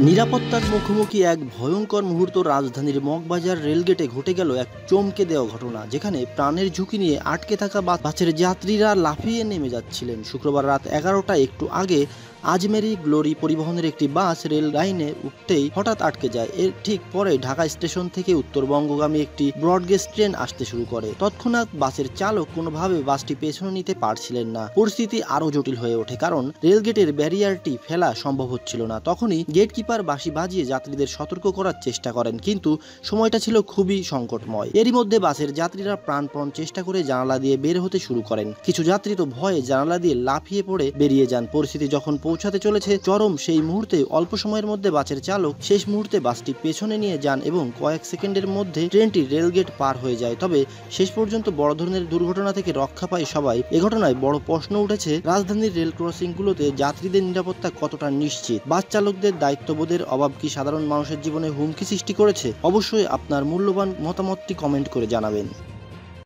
নিরাপত্তার মুখোমুখি এক ভয়ঙ্কর মুহূর্ত রাজধানীর মগবাজার রেলগেটে ঘটে গেল এক চমকে দেওয়া ঘটনা, যেখানে প্রাণের ঝুঁকি নিয়ে আটকে থাকা বাসের যাত্রীরা লাফিয়ে নেমে যাচ্ছিলেন। শুক্রবার রাত 11টায় একটু আগে আজমেরি গ্লোরি পরিবহনের একটি বাস রেল লাইনে উঠতেই হঠাৎ আটকে যায়। এর ঠিক পরে ঢাকা স্টেশন থেকে উত্তরবঙ্গগামী একটি ব্রডগেজ ট্রেন আসতে শুরু করে। তৎক্ষণাৎ বাসের চালক কোনোভাবে বাসটি পেছনে নিতে পারছিলেন না। পরিস্থিতি আরও জটিল হয়ে ওঠে, কারণ রেলগেটের ব্যারিয়ারটি ফেলা সম্ভব হচ্ছিল না। তখনই গেটকিপার বাঁশি বাজিয়ে যাত্রীদের সতর্ক করার চেষ্টা করেন, কিন্তু সময়টা ছিল খুবই সংকটময়। এরই মধ্যে বাসের যাত্রীরা প্রাণপণ চেষ্টা করে জানালা দিয়ে বের হতে শুরু করেন। কিছু যাত্রী তো ভয়ে জানালা দিয়ে লাফিয়ে পড়ে বেরিয়ে যান। পরিস্থিতি যখন পৌঁছাতে চলেছে চরম সেই মুহূর্তে অল্প সময়ের মধ্যে বাসের চালক শেষ মুহূর্তে বাসটি পেছনে নিয়ে যান এবং কয়েক সেকেন্ডের মধ্যে ট্রেনটি রেলগেট পার হয়ে যায়। তবে শেষ পর্যন্ত বড় ধরনের দুর্ঘটনা থেকে রক্ষা পায় সবাই। এ ঘটনায় বড় প্রশ্ন উঠেছে, রাজধানীর রেল ক্রসিংগুলোতে যাত্রীদের নিরাপত্তা কতটা নিশ্চিত? বাস চালকদের দায়িত্ববোধের অভাব কি সাধারণ মানুষের জীবনে হুমকি সৃষ্টি করেছে? অবশ্যই আপনার মূল্যবান মতামতটি কমেন্ট করে জানাবেন।